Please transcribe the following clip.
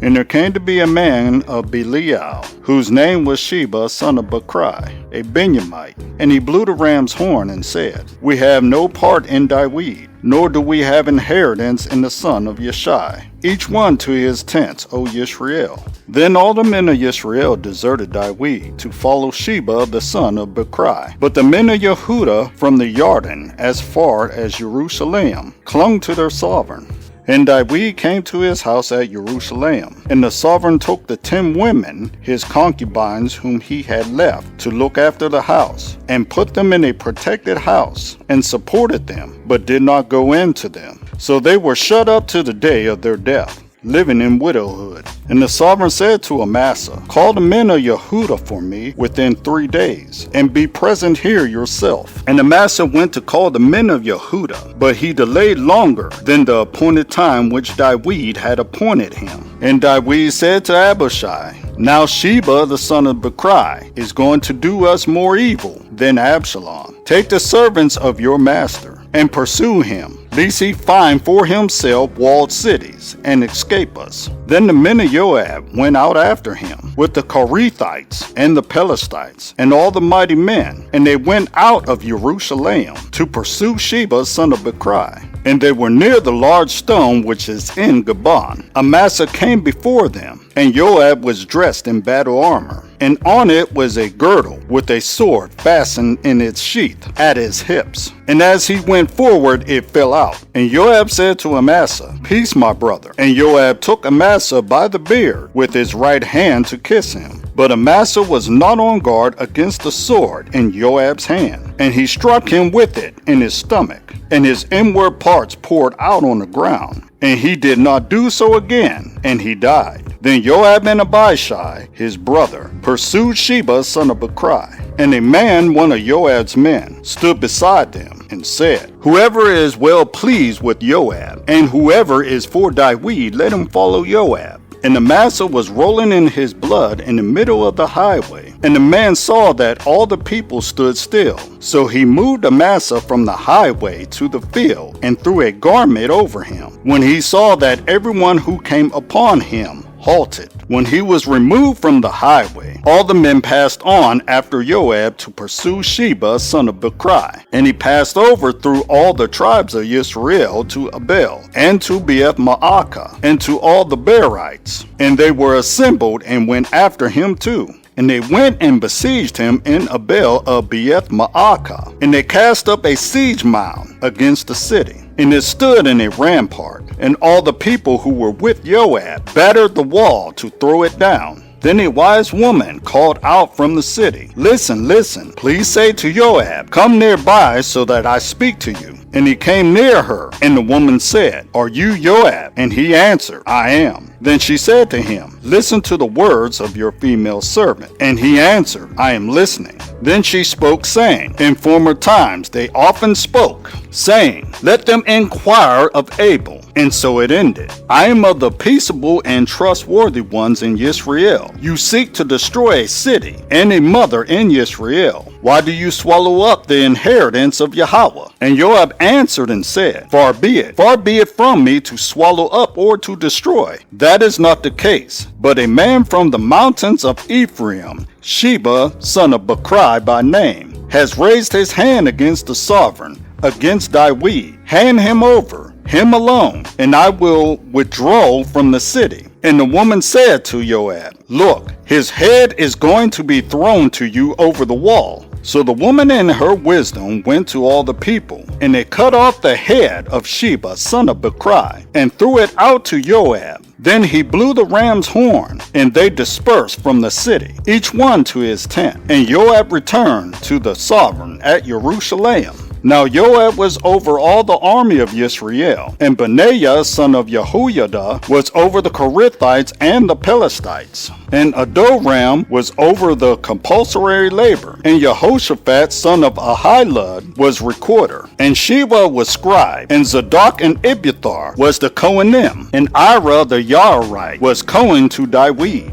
And there came to be a man of Belial, whose name was Sheba, son of Bachri, a Benjamite. And he blew the ram's horn and said, We have no part in David, nor do we have inheritance in the son of Yeshai. Each one to his tents, O Yisrael. Then all the men of Yisrael deserted David to follow Sheba the son of Bachri. But the men of Yehudah from the Jordan as far as Jerusalem clung to their sovereign. And David came to his house at Jerusalem, and the sovereign took the 10 women, his concubines whom he had left, to look after the house, and put them in a protected house, and supported them, but did not go into them. So they were shut up to the day of their death, living in widowhood. And the sovereign said to Amasa, Call the men of Yehudah for me within 3 days, and be present here yourself. And Amasa went to call the men of Yehudah, but he delayed longer than the appointed time which David had appointed him. And David said to Abishai, Now Sheba the son of Bachri is going to do us more evil than Absalom. Take the servants of your master, and pursue him, lest he find for himself walled cities, and escape us. Then the men of Joab went out after him, with the Korethites and the Pelethites, and all the mighty men, and they went out of Jerusalem to pursue Sheba son of Bachri. And they were near the large stone which is in Gabon. Amasa came before them, and Joab was dressed in battle armor, and on it was a girdle with a sword fastened in its sheath at his hips. And as he went forward, it fell out. And Joab said to Amasa, Peace, my brother. And Joab took Amasa by the beard with his right hand to kiss him. But Amasa was not on guard against the sword in Joab's hand, and he struck him with it in his stomach, and his inward parts poured out on the ground. And he did not do so again, and he died. Then Joab and Abishai, his brother, pursued Sheba son of Bachri. And a man, one of Joab's men, stood beside them and said, Whoever is well pleased with Joab, and whoever is for David, let him follow Joab. And Amasa was rolling in his blood in the middle of the highway. And the man saw that all the people stood still. So he moved Amasa from the highway to the field and threw a garment over him. When he saw that everyone who came upon him halted. When he was removed from the highway, all the men passed on after Joab to pursue Sheba son of Bachri. And he passed over through all the tribes of Israel to Abel, and to Beeth-Maachah, and to all the Berites. And they were assembled and went after him too. And they went and besieged him in Abel of Beeth-Maachah. And they cast up a siege mound against the city, and it stood in a rampart. And all the people who were with Joab battered the wall to throw it down. Then a wise woman called out from the city, Listen, listen, please say to Joab, Come nearby so that I speak to you. And he came near her, and the woman said, Are you Joab? And he answered, I am. Then she said to him, Listen to the words of your female servant. And he answered, I am listening. Then she spoke, saying, In former times they often spoke, saying, Let them inquire of Abel. And so it ended. I am of the peaceable and trustworthy ones in Yisrael. You seek to destroy a city and a mother in Yisrael. Why do you swallow up the inheritance of Yahweh? And Joab answered and said, Far be it from me to swallow up or to destroy. That is not the case. But a man from the mountains of Ephraim, Sheba, son of Bachri by name, has raised his hand against the sovereign, against David. Hand him over, him alone, and I will withdraw from the city. And the woman said to Joab, Look, his head is going to be thrown to you over the wall. So the woman in her wisdom went to all the people, and they cut off the head of Sheba son of Bachri, and threw it out to Joab. Then he blew the ram's horn, and they dispersed from the city, each one to his tent. And Joab returned to the sovereign at Jerusalem. Now Joab was over all the army of Yisrael, and Benaiah son of Jehoiada was over the Korethites and the Pelethites, and Adoram was over the compulsory labor, and Jehoshaphat son of Ahilud was recorder, and Sheba was scribe, and Zadok and Abiathar was the Kohanim, and Ira the Yaarite was Cohen to David.